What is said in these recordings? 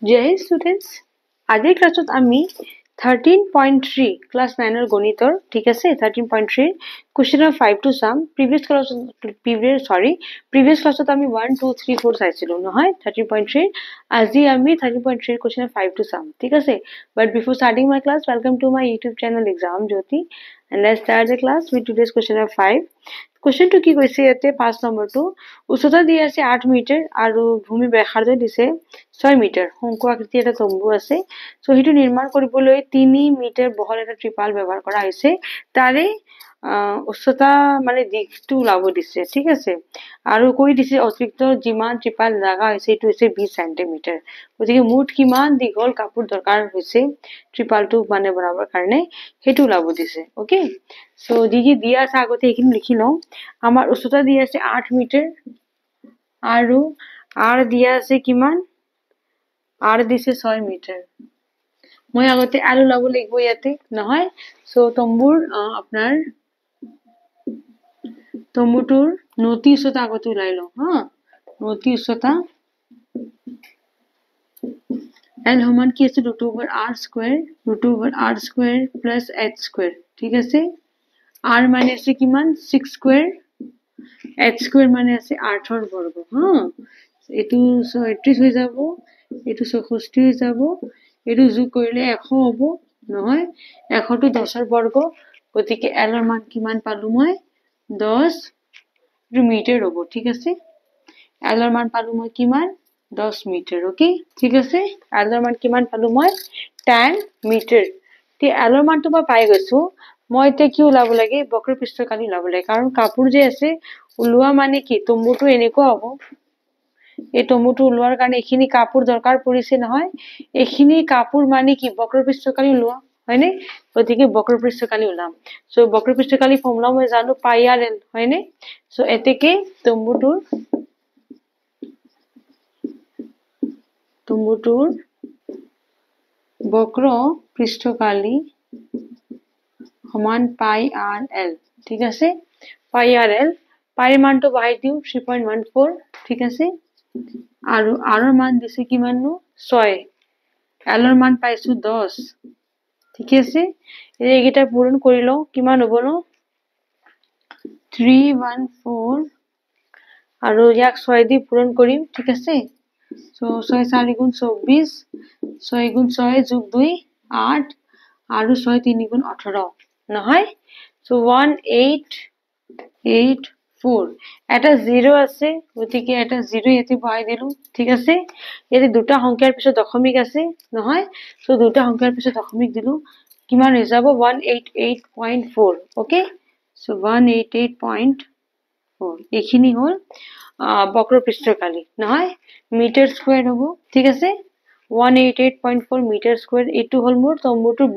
জয় Hind students, আজিৰ ক্লাছত আমি 13.3 ক্লাস 9 গণিতৰ ঠিক আছে 13.3 কোশ্চেন 5 টু সাম প্ৰিভিয়াস ক্লাছত আমি 1 2 3 4 চাইছিলো নহয় 13.3 আজি আমি 13.3 কোশ্চেন 5 টু সাম ঠিক আছে but before starting my class, welcome to my YouTube channel Exam Jyoti and let's start the class with today's question 5. Question to কি কৈছে ইয়াতে 5 নম্বৰটো উচ্চতা দি আছে 8 মিটাৰ আৰু ভূমি ব্যাসাৰ্ধ দিছে 6 মিটাৰ শংকু আকৃতি এটা তম্বু আছে সো হেতু নিৰ্মাণ কৰিবলৈ 3 মিটাৰ বহল এটা ত্ৰিপাল ব্যৱহাৰ কৰা হৈছে তাৰে উচ্চতা মানে দিশটো লাভ দিছে ঠিক আছে আৰু কৈ দিছে অতিৰিক্ত যিমান ত্ৰিপাল লাগা হৈছে এটো হৈছে 20 সেন্টিমিটাৰ গতিকে মুঠ কিমান দীঘল কাপোৰ দৰকাৰ হৈছে ত্ৰিপালটো মানে বনাবৰ কাৰণে হেতু লাভ দিছে ওকে সো যি দিয়া আছে আগতে এইখিনি লিখি লওঁ আমাৰ উচ্চতা দিয়া আছে 8 মিটাৰ আৰু r দিয়া আছে কিমান r দিছে 6 মিটাৰ মই আগতে আলু লাভ লিখব ইয়াতে নহয় সো তম্বুৰ আপোনাৰ তম্বুটোৰ নতি উচ্চতা আগতে ওলাই লওঁ হা নতি উচ্চতা l সমান কি আছে √r square plus h square ঠিক আছে r মানে আছে কিমান 6 স্কয়াৰ h স্কয়াৰ মানে আছে 8 ৰ বৰ্গ হা এটো 37 হৈ যাব এটো 64 হৈ যাব এটো যোগ কৰিলে 100 হ'ব নহয় 100 টো 10 ৰ বৰ্গ গতিকে l ৰ মান কিমান পালো মই 10 মিটাৰ হ'ব ঠিক আছে l ৰ মান পালো মই কিমান 10 মিটাৰ ওকে ঠিক আছে l ৰ মান কিমান পালো মই 10 মিটাৰ তে l ৰ মানটো মই পাই গৈছো মই তে কি ওলাব লাগে বক্ৰ পৃষ্ঠকালি ওলাব লাগে কাৰণ কাপোৰ যে আছে ওলোৱা মানে কি তম্বুটো এনেকুৱা হ'ব এই তম্বুটো ওলোৱাৰ কাৰণে এখিনি কাপোৰ দৰকাৰ পৰিছে নহয় এখিনি কাপোৰ মানে কি বক্ৰ পৃষ্ঠকালি ওলোৱা হয়নে গতিকে বক্ৰ পৃষ্ঠকালি ওলাম সো বক্ৰ পৃষ্ঠকালি ফৰ্মুলা মই জানো পাই r l হয়নে সো এতেকে তম্বুটোৰ বক্ৰ পৃষ্ঠকালি সমান পাই r l ঠিক আছে পাই r l পাই মানটো বহাই দিও 3.14 ঠিক আছে আৰু r ৰ মান দিছে কিমান নো 6 l ৰ মান পাইছো 10 ঠিক আছে এইকেইটা পূৰণ কৰি লও কিমান হ'ব নো 314 আৰু ইয়াক 6 দি পূৰণ কৰিম ঠিক আছে সো 6 4 গুণ 24 6 গুণ 6 যোগ 2 8 আৰু 6 3 গুণ 18 নহয় সো 1884 এটা 0 আছে গতিকে এটা 0 ইয়াতে বহাই দিলো ঠিক আছে ইয়াতে দুটা সংখ্যাৰ পিছত দশমিক আছে নহয় সো দুটা সংখ্যাৰ পিছত দশমিক দিলো কিমান হৈ যাব 188.4 ওকে সো 188.4 এখিনি হল বক্ৰ পৃষ্ঠকালি নহয় মিটাৰ স্কয়াৰ হ'ব ঠিক আছে 188.4 মিটাৰ স্কয়াৰ এটো হল মোৰ তম্বুটোৰ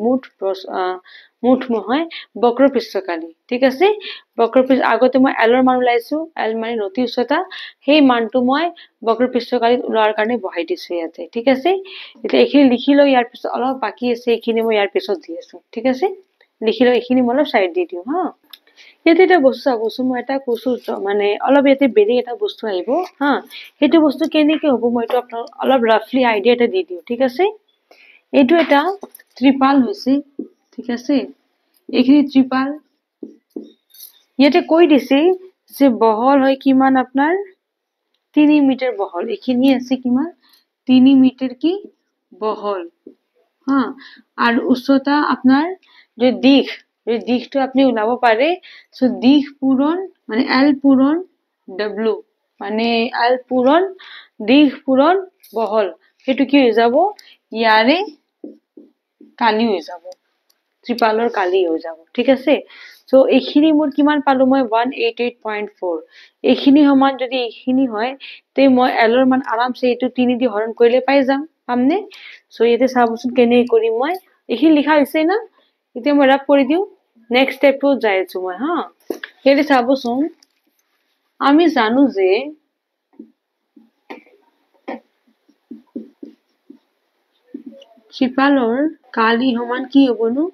মুঠ নহয় বক্ৰ পৃষ্ঠকালি ঠিক আছে বক্ৰ পৃষ্ঠ আগতে মই l ৰ মান উলাইছো l মানে নতি উচ্চতা সেই মানটো মই বক্ৰ পৃষ্ঠকালিত উলোৱাৰ কাৰণে বহাই দিছো ইয়াতে ঠিক আছে এতিয়া এখিনি লিখি লও ইয়াৰ পিছত অলপ বাকি আছে এখিনি মই ইয়াৰ পিছত দি আছো ঠিক আছে লিখি লও এখিনি মই অলপ সাইড দি দিও হা ইয়াতে এটা বস্তু চাবছো মই এটা কৈছো মানে অলপ ইয়াতে বেলেগ এটা বস্তু আহিব হা হেতু বস্তু কেনেকৈ হ'ব মই তো আপোনাক অলপ ৰাফলি আইডিয়া এটা দি দিও ঠিক আছে এটো এটা ত্ৰিপাল হৈছে ঠিক আছে এখিনি ত্ৰিপাল ইয়াতে কৈ দিছে যে বহল হয় কিমান আপোনাৰ 3 মিটাৰ বহল এখিনি আছে কিমান 3 মিটাৰ কি বহল হা আর উচ্চতা আপনার যে দিকটো আপনি ওলাব পারে সো দিক পূরণ মানে l পূরণ w মানে l পূরণ দিক পূরণ বহল হেতু কি হৈ যাব ইয়ারে কালি হৈ যাব ত্ৰিপালৰ কালি হৈ যাব ঠিক আছে সো এখিনি মোৰ কিমান পালো মই 188.4 এখিনি সমান যদি এখিনি হয় তে মই l ৰ মান আৰামছে এটো 3 দি হৰণ কৰিলে পাই যাম আমনে সো এতে সাবচোন কেনে কৰি মই এখিনি লিখা হৈছে না এতে মই ৰাফ কৰি দিও নেক্সট স্টেপ টু যাই আছো মই হা এতে সাবচোন আমি জানো যে ত্ৰিপালৰ কালি সমান কি হ'বনো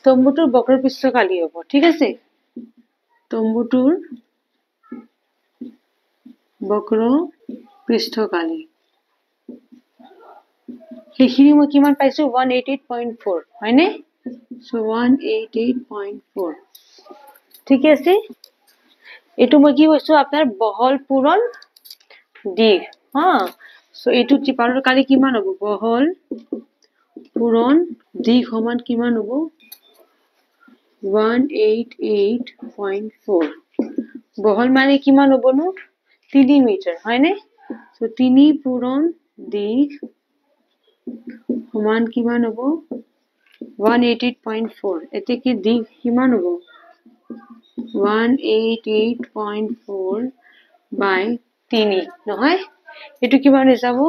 তম্বুটোৰ বক্ৰ পৃষ্ঠকালি হ'ব ঠিক আছে তম্বুটোৰ বক্ৰ পৃষ্ঠকালি সেইখিনি মই কিমান পাইছো 188.4 হয়নে সো 188.4 ঠিক আছে এটো মই কি কৈছো আপোনাৰ বহল পূৰণ দিশ হা সো এটো ত্ৰিপালৰ কালি কিমান হ'ব বহল পূৰণ দিশ সমান কিমান হ'ব 188.4 বহল মানে কিমান হ'ব নো 3 মিটাৰ হয়নে সো 3 পূৰণ দিশ সমান কিমান হ'ব 188.4 এতে কি দিশ কিমান হ'ব 188.4 by 3 নহয় এটো কিমান হৈ যাব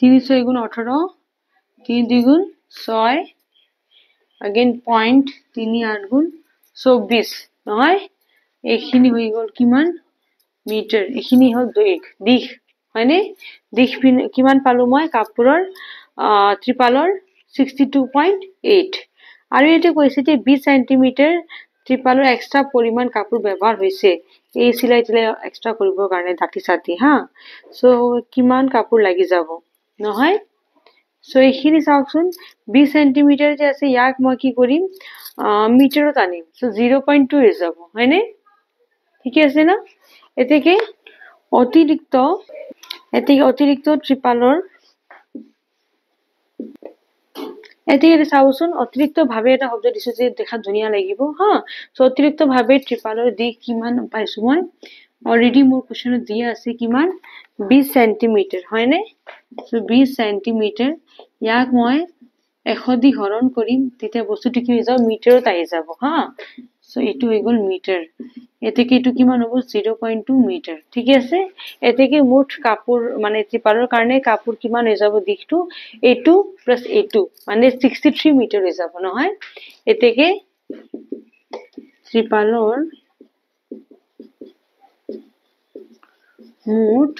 3 6 গুণ 18 3 2 গুণ 6 again point 3 8 গুণ 24 নহয় এইখিনি হৈ গল কিমান মিটাৰ এইখিনি হল দিশ হয়নে দিশ কিমান পালো মই কাপোৰৰ ত্ৰিপালৰ 62.8 আৰু এটো কৈছে যে 20 সেন্টিমিটাৰ ত্ৰিপালৰ এক্সট্ৰা পৰিমাণ কাপোৰ ব্যৱহাৰ হৈছে এই সিলাই এক্সট্ৰা কৰিবৰ কাৰণে দাঁতি সাতি হা সো কিমান কাপোৰ লাগি যাব নহয় সো এইখিনি চাওকচোন 20 সেন্টিমিটাৰ যে আছে ইয়াক মই কি কৰিম মিটাৰত আনিম সো 0.2 হৈ যাব হয়নে ঠিক আছে না এতেকে অতিৰিক্ত ত্ৰিপালৰ এতে চাওচোন অতিৰিক্ত ভাবে এটা শব্দ দিছো যে দেখা ধুনিয়া লাগিব হা সো অতিৰিক্ত ভাবে ত্ৰিপালৰ দিশ কিমান পাইছো মই অলৰেডি মোৰ কোৱেশ্চনত দিয়া আছে কিমান 20 সেন্টিমিটাৰ হয়নে সো 20 সেন্টিমিটাৰ ইয়াক মই 100 দি হৰণ কৰিম তেতিয়া বস্তুটো কি হৈ যাব মিটাৰত আহি যাব হা সো এটো হৈ গল মিটাৰ এতেকে এটো কিমান হ'ব 0.2 মিটাৰ ঠিক আছে এতেকে মুঠ কাপোৰ মানে ত্ৰিপালৰ কাৰণে কাপোৰ কিমান হৈ যাব দিশটো এটো প্লাস এটো মানে 63 মিটাৰ হৈ যাব নহয় এতেকে ত্ৰিপালৰ মুঠ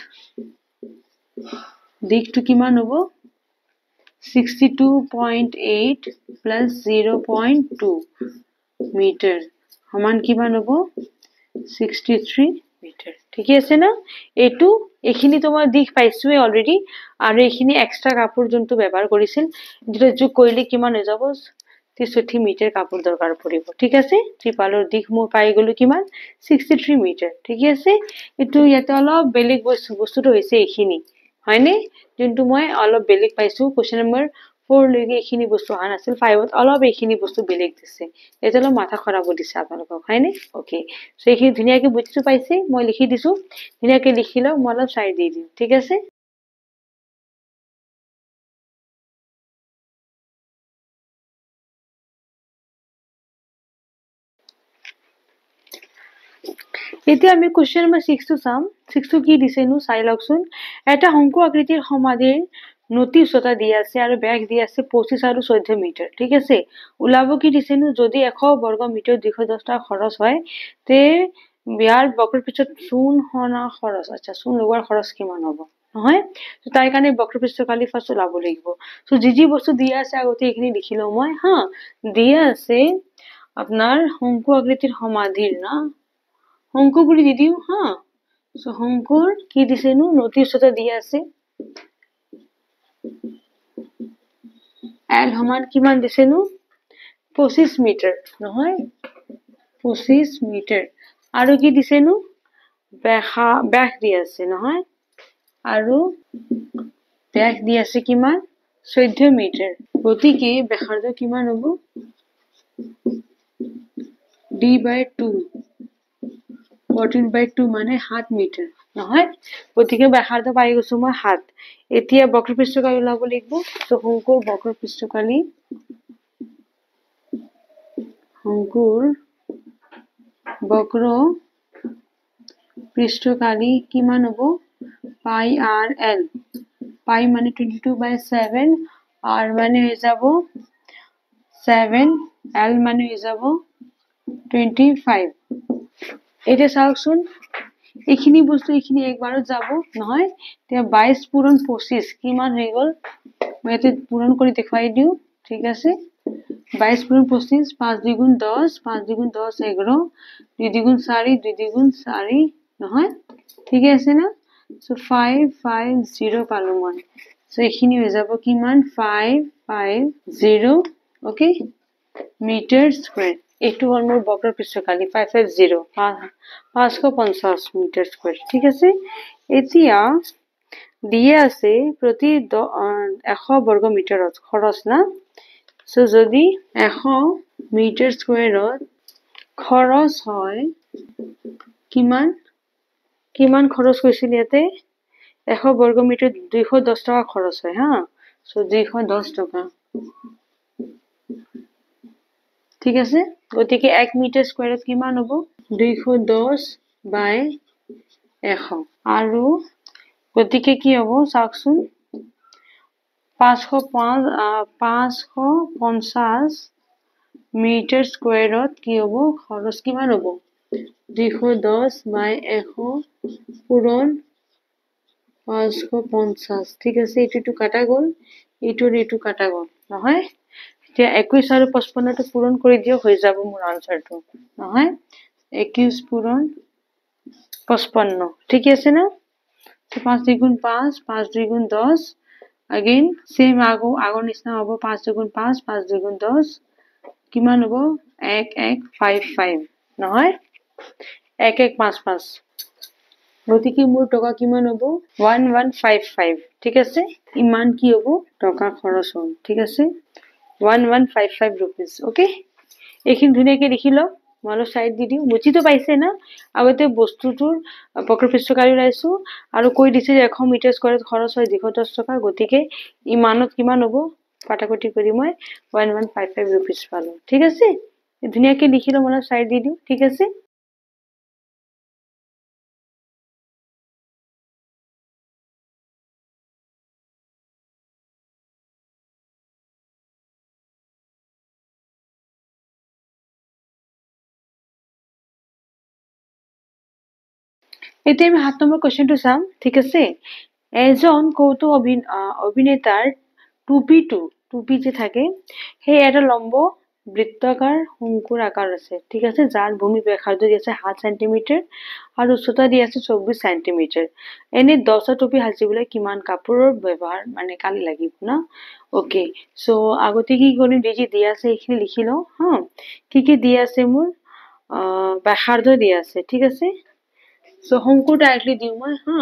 দিশটো কিমান হ'ব 62.8 plus 0.2 মিটাৰ সমান কিমান হ'ব 63 মিটাৰ ঠিক আছে না এটো এখিনি তোমাৰ দিশ পাইছোৱে অলৰেডি আৰু এখিনি এক্সট্ৰা কাপোৰ যোনটো ব্যৱহাৰ কৰিছিল যেটা যোগ কৰিলে কিমান হৈ যাব 63 মিটাৰ কাপোৰ দৰকাৰ পৰিব ঠিক আছে ত্ৰিপালৰ দিশ মই পাই গলো কিমান 63 মিটাৰ ঠিক আছে এটো ইয়াতে অলপ বেলেগ বস্তুটো হৈছে এখিনি হয়নে যোনটো মই অলপ বেলেগ পাইছো কোৱেশ্চন নম্বৰ 4 লৈকে এখিনি বস্তু আহা নাছিল 5 ত অলপ এখিনি বস্তু বেলেগ দিছে এটা অলপ মাথা খৰাব দিছে আপোনালোকক হয়নে ওকে সো এখিনি ধুনিয়াকে বুজিছো পাইছে মই লিখি দিছো ধুনিয়াকে লিখিলো মই অলপ চাই দি দিম ঠিক আছে এতিয়া আমি কোৱেশ্চন নম্বৰ 6 টো চাম 6 টো কি দিছে নো চাই লওকচোন এটা শংকু আকৃতিৰ সমাধিৰ নতি উচ্চতা দিয়া আছে আৰু ব্যাস দিয়া আছে 25 আৰু 14 মিটাৰ ঠিক আছে ওলাব কি দিছে নো যদি 100 বৰ্গ মিটাৰ 210 টা খৰচ হয় তে বিয়াৰ বক্ৰপৃষ্ঠত চূণ হনা খৰচ আচ্ছা চূণ লগোৱাৰ খৰচ কিমান হ'ব নহয় তো তাই কাৰণে বক্ৰপৃষ্ঠ কালি ফাৰ্স্ট ওলাব লাগিব সো যি বস্তু দিয়া আছে আগতে এখিনি লিখিলো মই হা দিয়া আছে আপোনাৰ শংকু আকৃতিৰ সমাধিৰ না শংকু বুলি দি দিও হা সো শংকুৰ কি দিছে নো নতি উচ্চতা দিয়া আছে L সমান কিমান দিছে নো 25 মিটাৰ নহয় 25 মিটাৰ আৰু কি দিছে নো ব্যাস দি আছে নহয় আৰু ব্যাস দি আছে কিমান 14 মিটাৰ গতিকে ব্যাসাৰ্ধ কিমান হ'ব d/2 14/2 মানে 7 মিটাৰ নহয় গতিকে ব্যাসাৰ্ধ পাই গৈছো মই 7 এতিয়া বক্ৰপৃষ্ঠকালি ওলাব লাগিব তো শংকুৰ বক্ৰ পৃষ্ঠকালি কিমান হ'ব পাই r l পাই মানে 22/7 r মানে হৈ যাব 7 l মানে হৈ যাব 25 এটা চাওকচোন এখিনি বস্তু এখিনি একবাৰত যাব নহয় তে 22 পূৰণ 25 কিমান হৈ গল মই এতে পূৰণ কৰি দেখাই দিও ঠিক আছে 22 পূৰণ 25 5 2 গুণ 10 5 2 গুণ 10 11 2 2 গুণ 4 2 2 গুণ 4 নহয় ঠিক আছে না সো 550 পালো মই সো এইখিনি হৈ যাব কিমান 550 ওকে মিটাৰ স্কয়াৰ এইটো হ'ল মোৰ বক্ৰ পৃষ্ঠকালি 550 550 মিটাৰ স্কয়াৰ ঠিক আছে এতিয়া দিয়ে আছে প্ৰতি 100 বৰ্গ মিটাৰত খৰচ না সো যদি 100 মিটাৰ স্কয়াৰত খৰচ হয় কিমান খৰচ হৈছিল ইয়াতে 100 বর্গ মিটার 210 টাকা খরচ হয় হ্যাঁ সো 210 টাকা ঠিক আছে গতিকে 1 মিটার স্কয়ারত কিমান হ'ব 210 বাই 100 আৰু গতিকে কি হ'ব চাওকচোন 550 মিটাৰ স্কয়াৰত কি হ'ব খৰচ কিমান হ'ব 210 বাই 100 পূৰণ 550 ঠিক আছে এইটো কাটা গ'ল এইটো কাটা গ'ল নহয় এতিয়া 21 আৰু 55 টো পূৰণ কৰি দিও হৈ যাব মোৰ আনসাৰটো নহয় 21 পূৰণ 55 ঠিক আছে না 5 2 5 5 2 10 again same আগৰ নিচিনা হ'ব 5 2 5 5 2 10 কিমান হ'ব 1155 নহয় 1155 গতিকে মোৰ টকা কিমান হ'ব 1155 ঠিক আছে ইমান কি হ'ব টকা খৰচ হ'ল ঠিক আছে 1155 rupees ওকে এইখিনি ধুনিয়াকে লিখি লও মই সাইড দি দিও বুজিতো পাইছে না আগতে বস্তুটোৰ বক্ৰপৃষ্ঠকালি লাইছো আৰু কৈ দিছে যে 100 মিটাৰ স্কয়াৰত খৰচ হয় 210 টকা গতিকে ইমানত কিমান হ'ব কাটাকুটি কৰি মই 1155 rupees পালো ঠিক আছে ধুনিয়াকে লিখি লও মই সাইড দি দিও ঠিক আছে এতিয়া আমি 7 নম্বৰ কোৱেশ্চনটো চাম ঠিক আছে এজন কৌতুক অভিনেতাৰ টুপি যে থাকে সেই এটা লম্ব বৃত্তাকাৰ শংকুৰ আকাৰ আছে ঠিক আছে যাৰ ভূমি ব্যাসাৰ্ধ দি আছে 7 সেন্টিমিটাৰ আৰু উচ্চতা দি আছে 24 সেন্টিমিটাৰ এনে 10টা টুপি সাজিবলৈ কিমান কাপোৰৰ ব্যৱহাৰ মানে কালি লাগিব না ওকে সো আগতে কি কৰিম যে দি আছে এইখিনি লিখি লও হা কি দি আছে মোৰ ব্যাসাৰ্ধ দি আছে ঠিক আছে সো শংকু ডাইৰেক্টলি দিও মই হা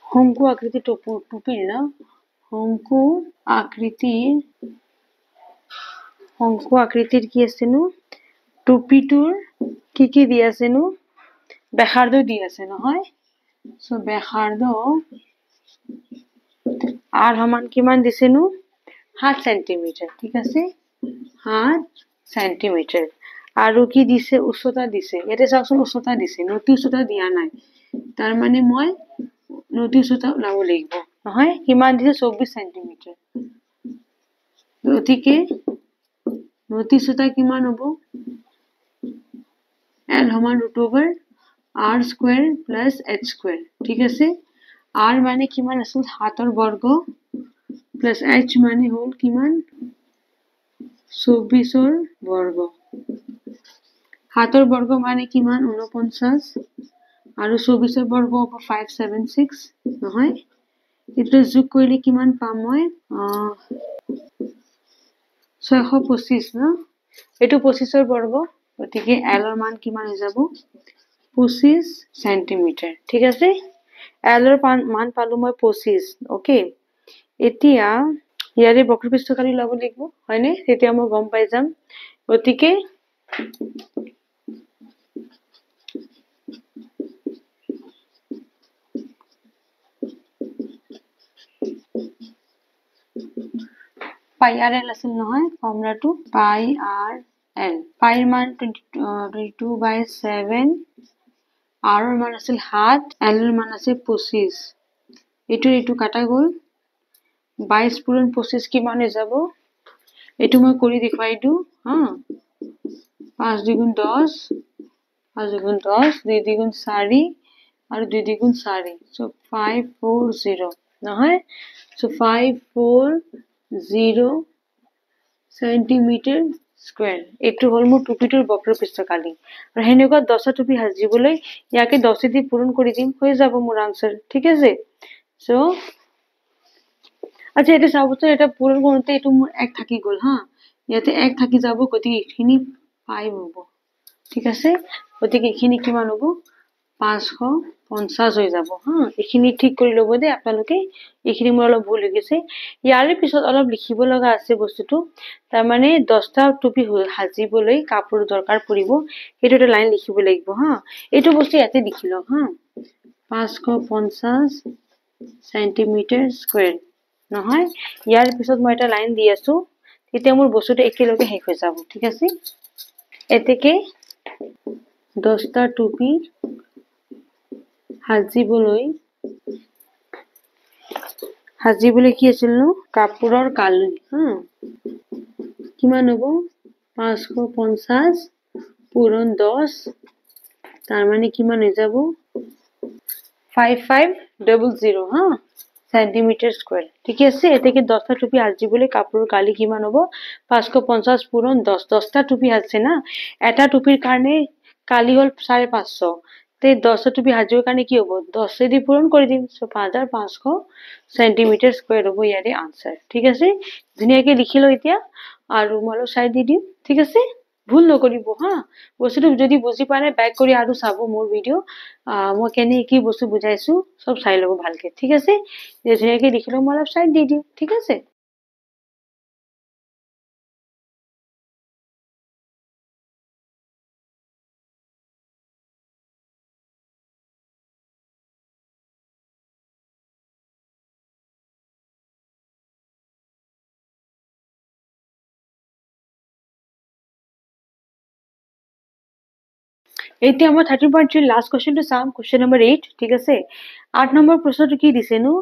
শংকু আকৃতি টুপিৰ না শংকু আকৃতিৰ কি আছে নো টুপিটোৰ কি দি আছে নো ব্যাসাৰ্ধ দি আছে নহয় সো ব্যাসাৰ্ধ আৰ সমান কিমান দিছে নো 7 সেন্টিমিটাৰ ঠিক আছে 7 সেন্টিমিটাৰ আৰু কি দিছে উচ্চতা দিছে ইয়াতে চাওকচোন উচ্চতা দিছে নতি উচ্চতা দিয়া নাই তাৰ মানে মই নতি উচ্চতা লাভ লাগিব নহয় কিমান দিছে 24 সেন্টিমিটার গতিকে নতি উচ্চতা কিমান হ'ব l সমান √r square plus h square ঠিক আছে r মানে কিমান আছিল 7 বৰ্গ প্লাস h মানে হ'ল কিমান 24 বৰ্গ 7 বৰ্গ মানে কিমান 49 আৰু 24 বৰ্গ হ'ব 576 নহয় এটো যোগ কৰিলে কিমান পাম মই 625 না এটো 25 বৰ্গ গতিকে l ৰ মান কিমান হৈ যাব 25 সেন্টিমিটাৰ ঠিক আছে l ৰ মান পালো মই 25 ওকে এতিয়া ইয়াৰে বক্ৰপৃষ্ঠকালি লব লাগিব হয়নে তেতিয়া মই গম পাই যাম গতিকে পাই r l আছিল নহয় ফৰ্মুলাটো পাই r l পাইৰ মান 22/7 r ৰ মান আছিল 7 l ৰ মান আছিল 25 এইটো কাটা গ'ল 22 পূৰণ 25 কিমান হৈ যাব এটো মই কৰি দেখাই দিও হা 5 2 10 5 2 10 2 2 4 আৰু 2 2 4 so 540 নহয় so 540 সেন্টিমিটাৰ স্কোয়াৰ এইটো হল মোৰ টুপিটোৰ বক্ৰপৃষ্ঠকালি আৰু হেনেকুৱা 10টা টুপি সাজিবলৈ ইয়াকে 10 দি পূৰণ কৰি দিম হৈ যাব মোৰ আনসাৰ ঠিক আছে সো আচ্ছা এটা চাবচোন এটা পূৰণ কৰোঁতে এইটো মোৰ 1 থাকি গল হা ইয়াতে 1 থাকি যাব গতিকে এইখিনি 5 হ'ব ঠিক আছে গতিকে এইখিনি কিমান হ'ব 550 হৈ যাব হা এইখিনি ঠিক কৰি লব দে আপোনালোকে এইখিনি মোৰ অলপ ভুল হৈ গৈছে ইয়াৰে পিছত অলপ লিখিব লগা আছে বস্তুটো তাৰ মানে 10টা টুপি সাজিবলৈ কাপোৰ দৰকাৰ পৰিব সেইটো এটা লাইন লিখিব লাগিব হা এইটো বস্তু ইয়াতে লিখি লওক হা 550 সেন্টিমিটাৰ স্কয়াৰ নহয় ইয়াৰ পিছত মই এটা লাইন দি আছো তেতিয়া মোৰ বস্তুটো একেলগে শেষ হৈ যাব ঠিক আছে এতেকে 10টা টুপি সাজিবলৈ কি আছিল নো কাপোৰৰ কালি হা কিমান হ'ব 550 পূৰণ 10 তাৰ মানে কিমান হৈ যাব 5500 হা সেন্টিমিটাৰ স্কয়াৰ ঠিক আছে এতেকে 10টা টুপি সাজিবলৈ কাপোৰৰ কালি কিমান হ'ব 550 পূৰণ 10 10টা টুপি আছে না এটা টুপিৰ কাৰণে কালি হল 550 তে 10টা টুপি সাজিবৰ কাৰণে কি হ'ব 10 দি পূৰণ কৰি দিম সো 5500 সেন্টিমিটাৰ স্কয়াৰ হ'ব ইয়াৰে আনসাৰ ঠিক আছে ধুনীয়াকৈ লিখিলো এতিয়া আৰু মই সাইড দি দিম ঠিক আছে ভুল নকৰিব হা বস্তুটো যদি বুজি পানে ব্যাক কৰি আৰু চাব মোৰ ভিডিও মই কেনে কি বস্তু বুজাইছো সব চাই লব ভালকে ঠিক আছে ধুনীয়াকৈ লিখিলো মই সাইড দি দিম ঠিক আছে এতিয়া মই 13.3 লাষ্ট কোশ্চেনটো চাম কোশ্চেন নম্বৰ 8 ঠিক আছে 8 নম্বৰ প্ৰশ্নটো কি দিছে নো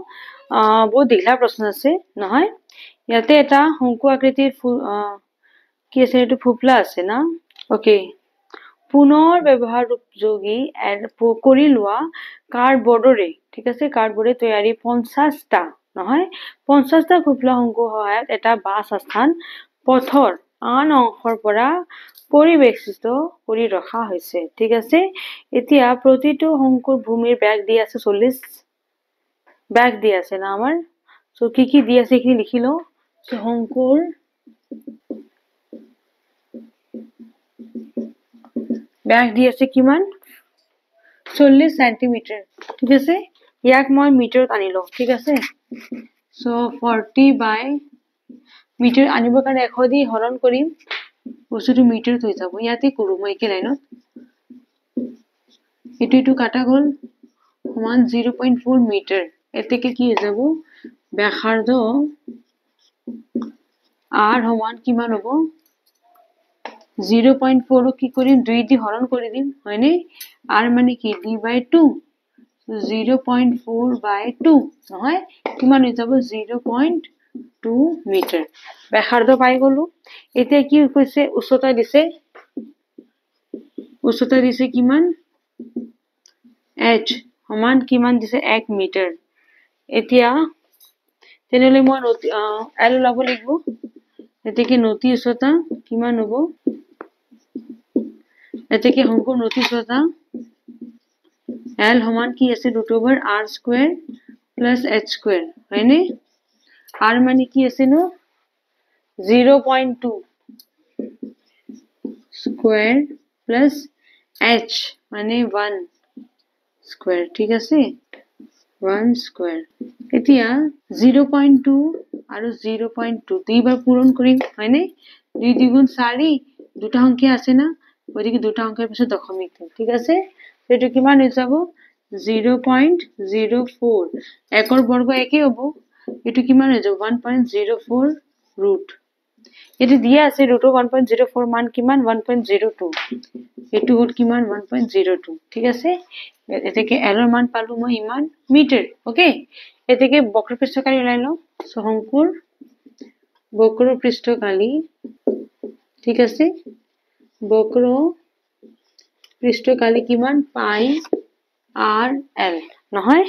বহুত দীঘলা প্ৰশ্ন আছে নহয় ইয়াতে এটা শংকু আকৃতিৰ কি আছে এটো ফুপলা আছে না ওকে পুনৰ ব্যৱহাৰ যোগী কৰি লোৱা কাৰ্ডবৰ্ডৰে ঠিক আছে কাৰ্ডবৰ্ডে তৈয়াৰী 50টা নহয় 50টা ফুপলা শংকু সহায়ত এটা বাছ স্থান পথৰ আন অংশৰ পৰা পৰিবেষ্টিত কৰি ৰখা হৈছে ঠিক আছে এতিয়া প্ৰতিটো শংকুৰ ভূমিৰ ব্যাস দি আছে 40 ব্যাস দি আছে না আমাৰ সো কি দি আছে কি লিখিলো সো শংকুৰ ব্যাস দি আছে কিমান 40 সেন্টিমিটাৰ ঠিক আছে ইয়াক মই মিটাৰত আনিলো ঠিক আছে সো 40 বাই মিটাৰ আনিবৰ কাৰণে 100 দি হৰণ কৰিম বস্তুটো মিটাৰত হৈ যাব ইয়াতে কৰো মই একে লাইনত এটো কাটা গল সমান 0.4 মিটাৰ এতেকে কি হৈ যাব ব্যাসাৰ্ধ r সমান কিমান হ'ব 0.4 কি কৰিম 2 দি হৰণ কৰি দিম হয়নে r মানে কি d by 2 0.4 by 2 নহয় কিমান হৈ যাব 0.2 মিটাৰ ব্যাসাৰ্ধ পাই গলো এতিয়া কি কৈছে উচ্চতা দিছে কিমান h সমান কিমান দিছে 1 মিটাৰ এতিয়া তেনেলে মই l লাব লাগিব এতেকে নতি উচ্চতা কিমান হ'ব এতেকে শংকুৰ নতি উচ্চতা l সমান কি আছে √r square plus h square হয়নে r মানে কি আছে নো 0.2 স্কয়াৰ প্লাস h মানে 1 স্কয়াৰ ঠিক আছে 1 স্কয়াৰ এতিয়া 0.2 আৰু 0.2 দুইবাৰ পূৰণ কৰিম হয়নে 2 দ্বিগুণ 4 দুটা সংখ্যা আছে না গতিকে দুটা সংখ্যাৰ পিছত দশমিক দিম ঠিক আছে এটো কিমান হৈ যাব 0.04 একৰ বৰ্গ একে হ'ব এটো কিমান হৈ যাব 1.04 ৰুট এটো দিয়া আছে ৰুট 1.04 মান কিমান 1.02 এটো হল কিমান 1.02 ঠিক আছে এতেকে l ৰ মান পালো মই ইমান মিটাৰ ওকে এতেকে বক্ৰপৃষ্ঠকালি ওলাই লও শংকুৰ বক্ৰপৃষ্ঠকালি ঠিক আছে বক্ৰপৃষ্ঠকালি কিমান পাই r l নহয়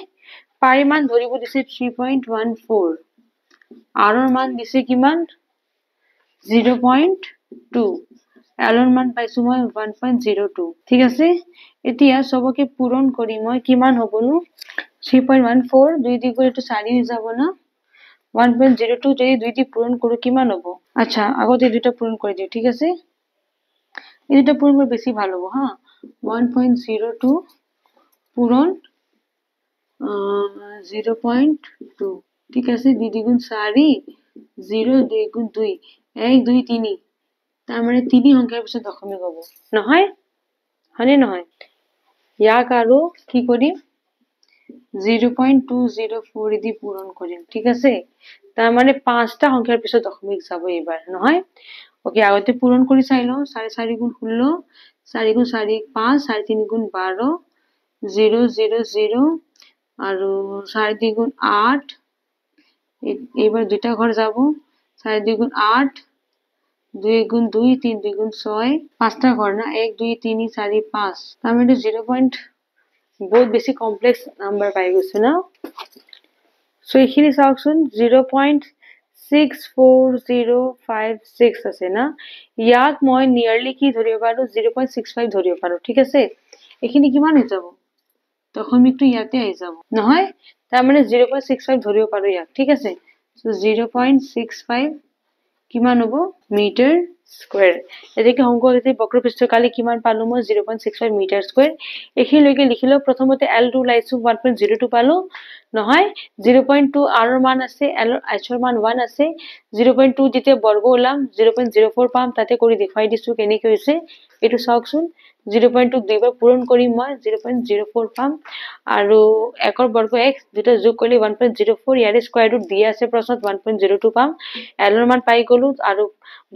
পাই মান ধৰিব দিছে 3.14 r ৰ মান দিছে কিমান 0.2 2 এলৰ মান পাইছো মই 1.02 ঠিক আছে এতিয়া সবকে পূৰণ কৰি মই কিমান হ'বনো 3.14 2 দি গলে তো 4 হৈ যাব না 1.02 যদি 2 দি পূৰণ কৰো কিমান হ'ব আচ্ছা আগতে দুটা পূৰণ কৰি দিও ঠিক আছে এই দুটা পূৰণ কৰি বেছি ভাল হ'ব হা 1.02 পূৰণ 0.2 ঠিক আছে 2 দ্বিগুণ 4 0 2 গুণ 2 1 2 3 তার মানে 3 সংখ্যাৰ পিছত দশমিক হ'ব নহয় হয়নে নহয় ইয়াক আৰু কি কৰিম 0.204 দি পূৰণ কৰিম ঠিক আছে তাৰ মানে 5টা সংখ্যাৰ পিছত দশমিক যাব এবাৰ নহয় ওকে আগতে পূৰণ কৰি চাই লও 4 গুণ 16 4 গুণ 4 5 3 গুণ 12 0 0 0 আৰু 4 গুণ 8 এবাৰ দুটা ঘৰ যাব 4 গুণ 8 2 গুণ 2 3 গুণ 6 পাঁচটা ঘর না 1 2 3 4 5 তার মানে 0. বহুত বেশি কমপ্লেক্স নাম্বার পাই গৈছো না সো এখিনি চাওকচোন 0.64056 আছে না ইয়াক মই নিয়াৰলি কি ধৰিব পাৰো 0.65 ধৰিব পাৰো ঠিক আছে এখিনি কিমান হৈ যাব দশমিকটো ইয়াতে আহি যাব নহয় তাৰ মানে 0.65 ধৰিব পাৰো ইয়াক ঠিক আছে সো 0.65 কিমান হ'ব মিটাৰ স্কয়াৰ এদিকে অংকতে বক্ৰপৃষ্ঠৰ কালি কিমান পালো মই 0.65 মিটাৰ স্কয়াৰ এখিলৈকে লিখিলো প্ৰথমতে L2 লাইছো 1.02 পালো নহয় 0.2 r ৰ মান আছে L ৰ h ৰ মান 1 আছে 0.2 যেতিয়া বৰ্গ ওলাম 0.04 পাম তাতে কৰি দেখাই দিছো কেনেকৈ হৈছে এটো চাওকচোন 0.2 দুইবাৰ পূৰণ কৰিম মই 0.04 পাম আৰু একৰ বৰ্গ x দুটা যোগ কৰিলে 1.04 ইয়াৰে স্কয়াৰ ৰুট দিয়া আছে প্ৰশ্নত 1.02 পাম L ৰ মান পাই গলো আৰু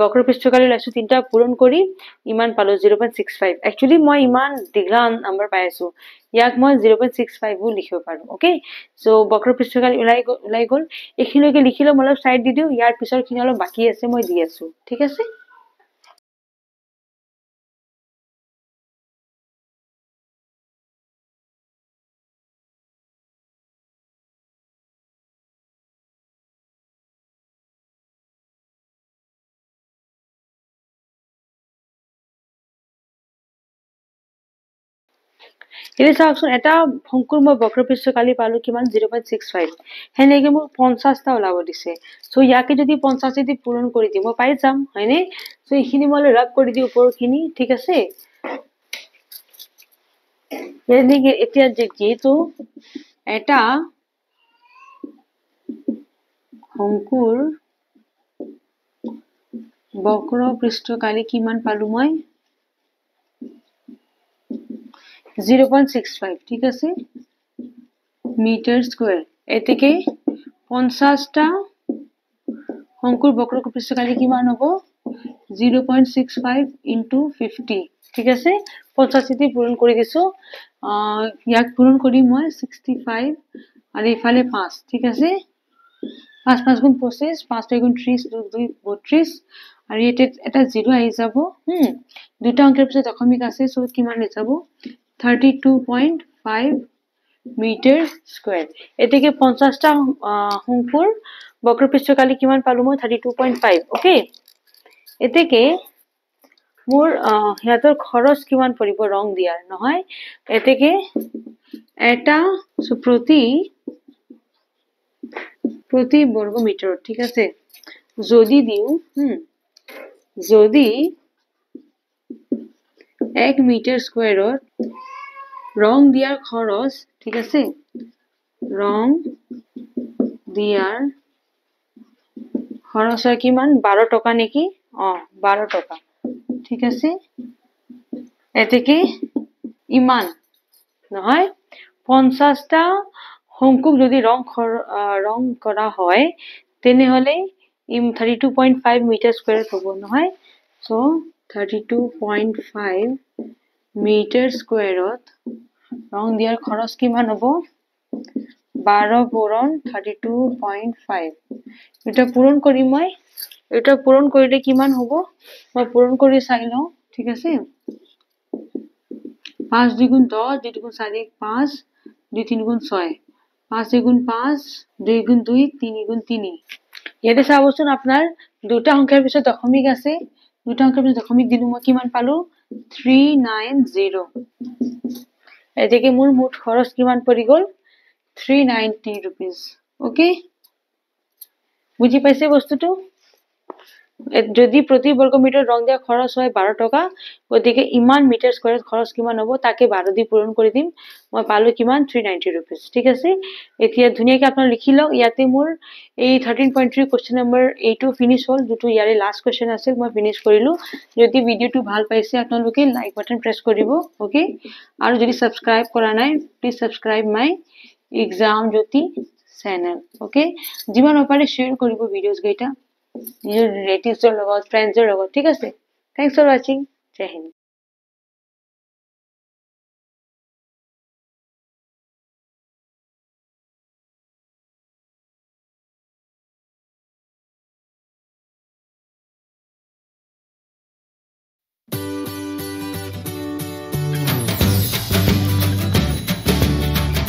বক্ৰপৃষ্ঠকালি লাইছো তিনটা পূৰণ কৰি ইমান পালো 0.65 একচুয়ালি মই ইমান দীঘলা নাম্বাৰ পাই আছো ইয়াক মই 0.65 ও লিখিব পাৰো ওকে সো বক্ৰপৃষ্ঠকালি ওলাই গল এখিলৈকে লিখিলো মই অলপ সাইড দি দিও ইয়াৰ পিছৰ খিনি অলপ বাকি আছে মই দি আছো ঠিক আছে এনে চাওকচোন এটা শংকুৰ মই বক্ৰপৃষ্ঠ কালি পালো কিমান 0.65 হেনেকে মোক 50টা ওলাব দিছে সো ইয়াকে যদি 50 দি পূৰণ কৰি দিম মই পাই যাম হয়নে সো এইখিনি মই ৰাখ কৰি দিও ওপৰখিনি ঠিক আছে এনেকে এতিয়া যেটো এটা শংকুৰ বক্ৰপৃষ্ঠ কালি কিমান পালো মই 0.65 ঠিক আছে মিটাৰ স্কয়াৰ এটিকে 50টা শংকুৰ বক্ৰপৃষ্ঠ কালি কিমান হ'ব 0.65 into 50 ঠিক আছে 50 দি পূৰণ কৰি দিছো ইয়াক পূৰণ কৰি মই 65 আৰু ইফালে 5 ঠিক আছে 5 5 গুণ 25 5 গুণ 30 2 2 32 আৰু এটা 0 আহি যাব দুটা অংকৰ পিছত দশমিক আছে সো কিমান হৈ যাব 32.5 মিটাৰ স্কয়াৰ এটিকে 50টা শংকুৰ বক্ৰপৃষ্ঠ কালি কিমান পালো মই 32.5 ওকে এটিকে মোৰ হিয়াতৰ খৰচ কিমান পৰিব ৰং দিয়াৰ নহয় এটিকে এটা প্ৰতি বর্গ মিটার ঠিক আছে যদি দিও যদি 1 মিটার স্কয়ারত রং দিয়ার খরচ ঠিক আছে রং দিয়ার খরচ হয় কিমান 12 টাকা নেকি 12 টাকা ঠিক আছে এটিকে ইমান নহয় 50টা শংকুক যদি রং করা হয় তেনে হলে 32.5 মিটার স্কয়ার হ'ব নহয় সো 32.5 মিটার স্কয়ারত রং দিয়াৰ খৰচ কিমান হ'ব 12 পূৰণ 32.5 এটা পূৰণ কৰি মই এটা পূৰণ কৰিলে কিমান হ'ব মই পূৰণ কৰি চাই লও ঠিক আছে 5 2 গুণ 10 2 গুণ 4 5 2 3 গুণ 6 5 গুণ 5 2 গুণ 2 3 গুণ 3 ইয়াতে চাবচোন আপনার দুটা সংখ্যাৰ পিছত দশমিক আছে দুটা অংকৰ পিছত দশমিক দিলো মই কিমান পালো 390 এদিকে মোৰ মুঠ খৰচ কিমান পৰি গল 390 rupees ওকে বুজি পাইছে বস্তুটো যদি প্ৰতি বৰ্গ মিটাৰ ৰং দিয়া খৰচ হয় 12 টকা গতিকে ইমান মিটাৰ স্কয়াৰত খৰচ কিমান হ'ব তাকে 12 দি পূৰণ কৰি দিম মই পালো কিমান 390 rupees ঠিক আছে এতিয়া ধুনিয়াকৈ আপোনাক লিখি লওক ইয়াতে মোৰ এই 13.3 কোৱেশ্চন নম্বৰ এইটো ফিনিশ হ'ল যেটো ইয়াৰে লাষ্ট কোৱেশ্চন আছিল মই ফিনিশ কৰিলো যদি ভিডিওটো ভাল পাইছে আপোনালোকে লাইক বাটন প্ৰেছ কৰিব ওকে আৰু যদি সাবস্ক্ৰাইব কৰা নাই please subscribe my exam Jyoti channel okay যিমান পাৰে শেয়াৰ কৰিব ভিডিওস গেটা your relatives or লগত friends or লগত ঠিক আছে thanks for watching jai hind